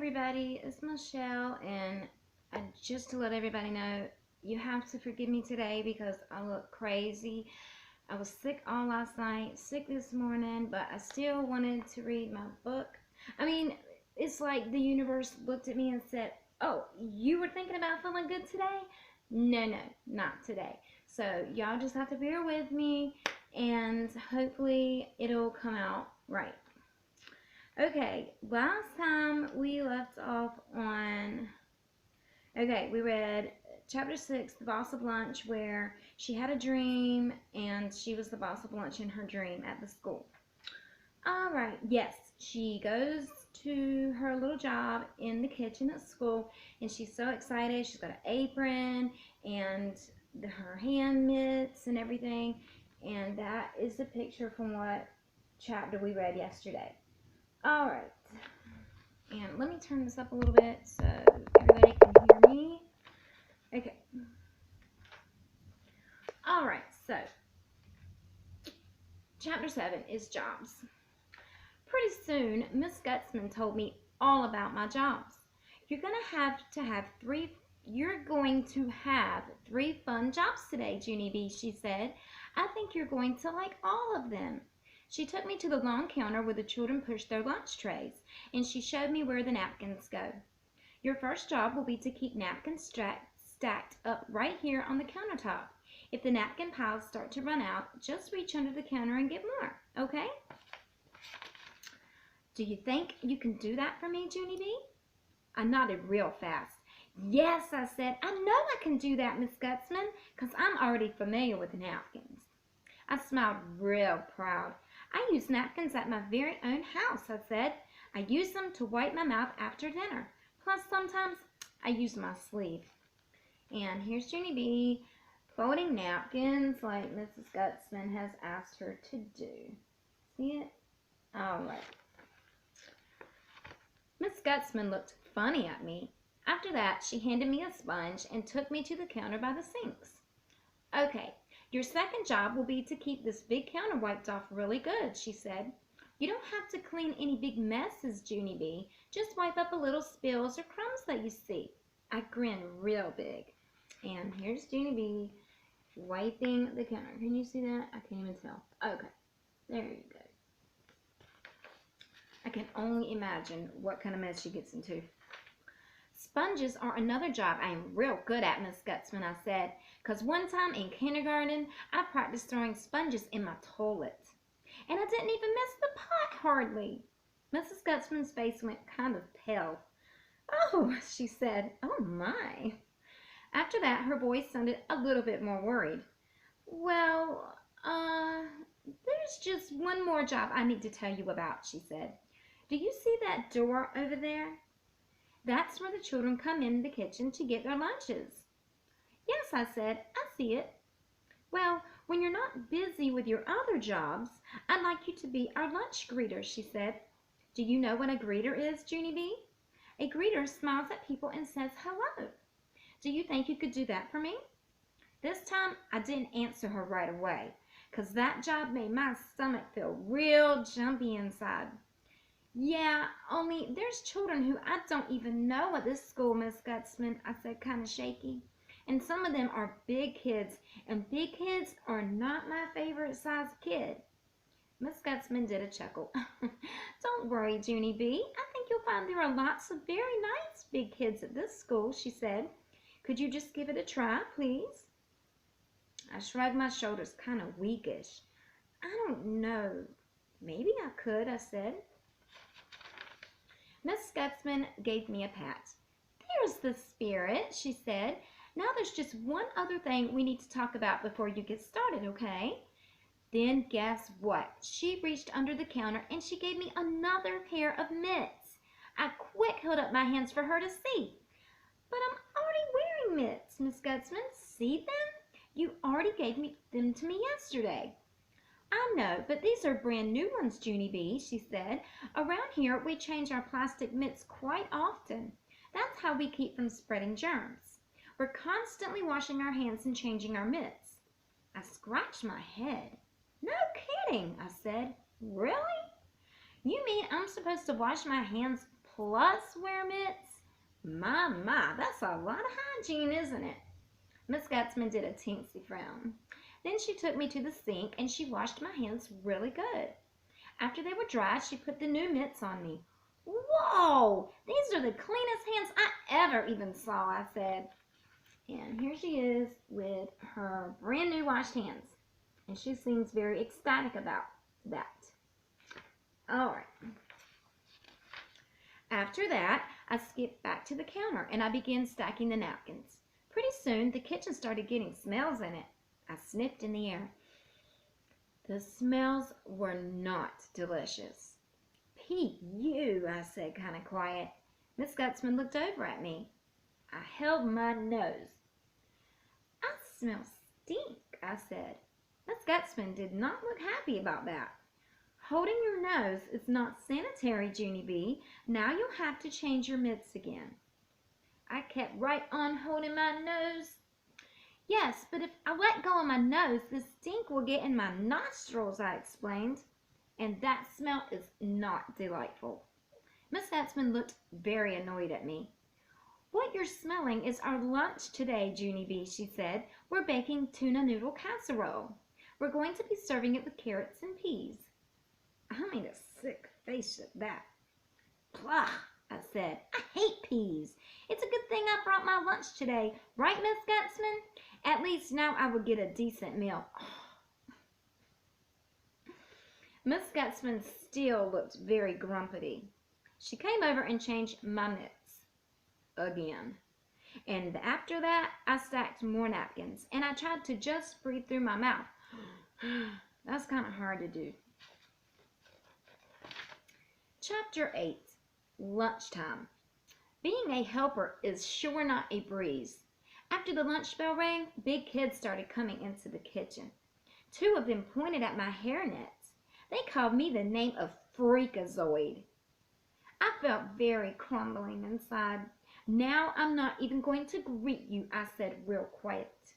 everybody, it's Michelle, and just to let everybody know, you have to forgive me today because I look crazy. I was sick all last night, sick this morning, but I still wanted to read my book. I mean, it's like the universe looked at me and said, "Oh, you were thinking about feeling good today? No, no, not today." So y'all just have to bear with me, and hopefully it'll come out right. Okay, last time we left off on, we read chapter 6, The Boss of Lunch, where she had a dream and she was the boss of lunch in her dream at the school. Alright, yes, she goes to her little job in the kitchen at school and she's so excited. She's got an apron and her hand mitts and everything. And that is the picture from what chapter we read yesterday. Alright, and let me turn this up a little bit so everybody can hear me. Okay. Alright, so chapter 7 is jobs. Pretty soon, Miss Gutzman told me all about my jobs. You're going to have three fun jobs today, Junie B, she said. I think you're going to like all of them. She took me to the long counter where the children push their lunch trays, and she showed me where the napkins go. Your first job will be to keep napkins stacked up right here on the countertop. If the napkin piles start to run out, just reach under the counter and get more, okay? Do you think you can do that for me, Junie B? I nodded real fast. Yes, I said, I know I can do that, Miss Gutzman, because I'm already familiar with napkins. I smiled real proud. I use napkins at my very own house, I said. I use them to wipe my mouth after dinner. Plus, sometimes I use my sleeve. And here's Junie B folding napkins like Mrs. Gutzman has asked her to do. See it? All right. Miss Gutzman looked funny at me. After that, she handed me a sponge and took me to the counter by the sinks. Okay, your second job will be to keep this big counter wiped off really good, she said. You don't have to clean any big messes, Junie B. Just wipe up a little spills or crumbs that you see. I grinned real big. And here's Junie B wiping the counter. Can you see that? I can't even tell. Okay, there you go. I can only imagine what kind of mess she gets into. Sponges are another job I am real good at, Miss Gutzman, I said, because one time in kindergarten, I practiced throwing sponges in my toilet. And I didn't even miss the pot hardly. Mrs. Gutzman's face went kind of pale. Oh, she said, oh my. After that, her voice sounded a little bit more worried. Well, there's just one more job I need to tell you about, she said. Do you see that door over there? That's where the children come in the kitchen to get their lunches. Yes, I said, I see it. Well, when you're not busy with your other jobs, I'd like you to be our lunch greeter, she said. Do you know what a greeter is, Junie B? A greeter smiles at people and says hello. Do you think you could do that for me? This time, I didn't answer her right away, because that job made my stomach feel real jumpy inside. Yeah, only there's children who I don't even know at this school, Miss Gutzman, I said, kind of shaky. And some of them are big kids, and big kids are not my favorite size kid. Miss Gutzman did a chuckle. Don't worry, Junie B. I think you'll find there are lots of very nice big kids at this school, she said. Could you just give it a try, please? I shrugged my shoulders, kind of weakish. I don't know. Maybe I could, I said. Miss Gutzman gave me a pat. There's the spirit, she said. Now there's just one other thing we need to talk about before you get started, okay? Then guess what? She reached under the counter and she gave me another pair of mitts. I quick held up my hands for her to see. But I'm already wearing mitts, Miss Gutzman. See them? You already gave them to me yesterday. I know, but these are brand new ones, Junie B, she said. Around here, we change our plastic mitts quite often. That's how we keep from spreading germs. We're constantly washing our hands and changing our mitts. I scratched my head. No kidding, I said. Really? You mean I'm supposed to wash my hands plus wear mitts? My, that's a lot of hygiene, isn't it? Miss Gutzman did a teensy frown. Then she took me to the sink and she washed my hands really good. After they were dry, she put the new mitts on me. Whoa, these are the cleanest hands I ever even saw, I said. And here she is with her brand new washed hands. And she seems very ecstatic about that. All right. After that, I skipped back to the counter and I began stacking the napkins. Pretty soon, the kitchen started getting smells in it. I sniffed in the air. The smells were not delicious. "Pete, you," I said kind of quiet. Miss Gutzman looked over at me. I held my nose. "I smell stink," I said. Miss Gutzman did not look happy about that. "Holding your nose is not sanitary, Junie B. Now you'll have to change your mitts again." I kept right on holding my nose. "Yes, but if I let go of my nose, the stink will get in my nostrils," I explained. "And that smell is not delightful." Miss Gutzman looked very annoyed at me. "What you're smelling is our lunch today, Junie B," she said. "We're baking tuna noodle casserole. We're going to be serving it with carrots and peas." I made a sick face at that. "Plah," I said. "I hate peas. It's a good thing I brought my lunch today, right, Miss Gutzman? At least now I will get a decent meal." Miss Gutzman still looked very grumpy. She came over and changed my mitts again. And after that, I stacked more napkins, and I tried to just breathe through my mouth. That's kind of hard to do. Chapter 8, Lunchtime. Being a helper is sure not a breeze. After the lunch bell rang, big kids started coming into the kitchen. 2 of them pointed at my hairnets. They called me the name of Freakazoid. I felt very crumbling inside. "Now I'm not even going to greet you," I said real quiet.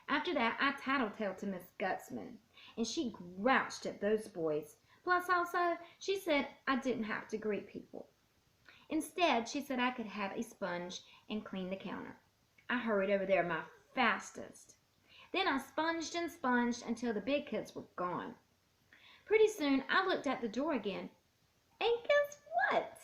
After that, I tattletaled to Miss Gutzman, and she grouched at those boys. Plus also, she said I didn't have to greet people. Instead, she said I could have a sponge and clean the counter. I hurried over there my fastest. Then I sponged and sponged until the big kids were gone. Pretty soon, I looked at the door again. And guess what?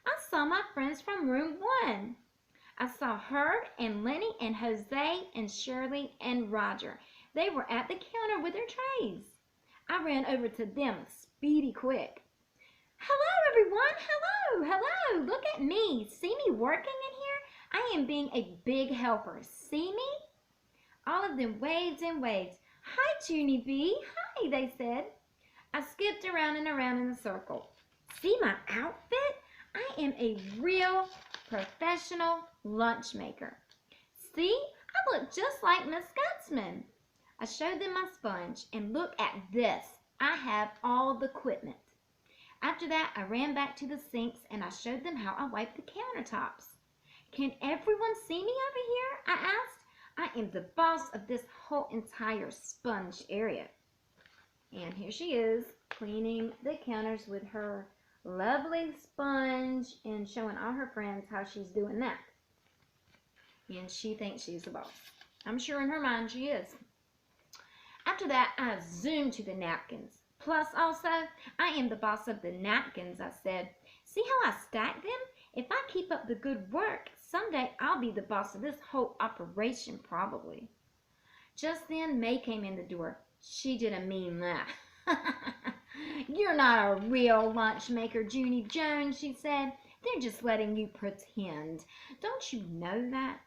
I saw my friends from room 1. I saw Herb and Lenny and Jose and Shirley and Roger. They were at the counter with their trays. I ran over to them speedy quick. "Hello, everyone. Hello. Look at me. See me working in here? I am being a big helper. See me?" All of them waved and waved. "Hi, Junie B. Hi," they said. I skipped around and around in a circle. "See my outfit? I am a real professional lunch maker. See, I look just like Miss Gutzman." I showed them my sponge, and look at this. I have all the equipment. After that, I ran back to the sinks, and I showed them how I wipe the countertops. "Can everyone see me over here?" I asked. "I am the boss of this whole entire sponge area." And here she is, cleaning the counters with her lovely sponge and showing all her friends how she's doing that. And she thinks she's the boss. I'm sure in her mind she is. After that, I zoomed to the napkins. "Plus also, I am the boss of the napkins," I said. "See how I stack them? If I keep up the good work, someday I'll be the boss of this whole operation probably." Just then, May came in the door. She did a mean laugh. "You're not a real lunch maker, Junie Jones," she said. "They're just letting you pretend. Don't you know that?"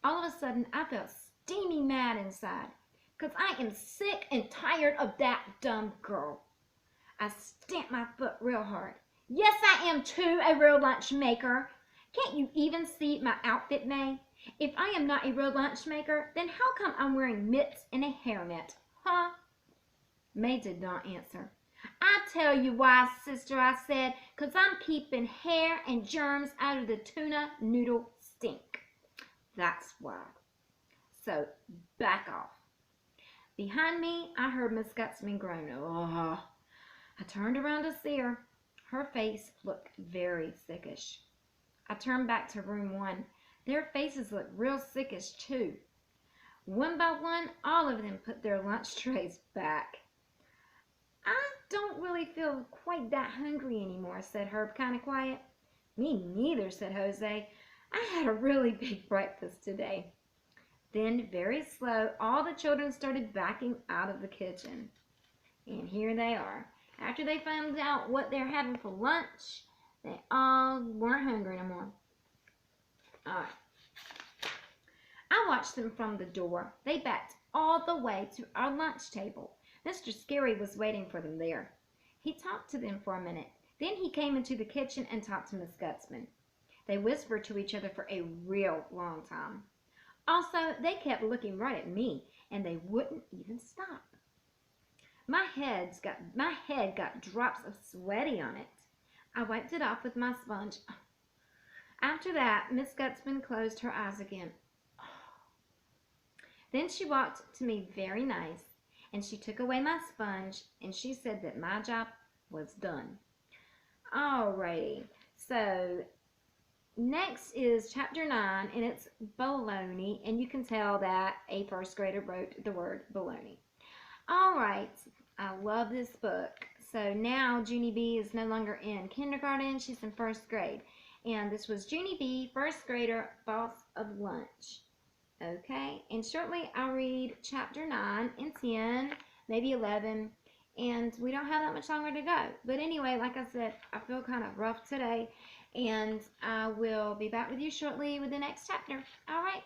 All of a sudden, I felt steamy mad inside, 'cause I am sick and tired of that dumb girl. I stamped my foot real hard. "Yes, I am too a real lunch maker. Can't you even see my outfit, May? If I am not a real lunch maker, then how come I'm wearing mitts and a hairnet? Huh?" May did not answer. "I tell you why, sister," I said, "'cause I'm keeping hair and germs out of the tuna noodle stink. That's why. So back off." Behind me, I heard Miss Gutzman groan. "Oh." I turned around to see her. Her face looked very sickish. I turned back to room 1. Their faces looked real sickish too. One by one, all of them put their lunch trays back. "I don't really feel quite that hungry anymore," said Herb, kind of quiet. "Me neither," said Jose. "I had a really big breakfast today." Then, very slow, all the children started backing out of the kitchen. And here they are. After they found out what they're having for lunch, they all weren't hungry no more. All right. I watched them from the door. They backed all the way to our lunch table. Mr. Scary was waiting for them there. He talked to them for a minute. Then he came into the kitchen and talked to Miss Gutzman. They whispered to each other for a real long time. Also, they kept looking right at me, and they wouldn't even stop. My head got drops of sweaty on it. I wiped it off with my sponge. After that, Miss Gutzman closed her eyes again. Then she walked to me very nice, and she took away my sponge, and she said that my job was done. Alrighty, so next is chapter 9, and it's baloney, and you can tell that a first grader wrote the word baloney. Alright, I love this book. So now Junie B is no longer in kindergarten, she's in first grade. And this was Junie B, first grader, boss of lunch. Okay, and shortly I'll read chapter 9 and 10, maybe 11, and we don't have that much longer to go. But anyway, like I said, I feel kind of rough today, and I will be back with you shortly with the next chapter. All right.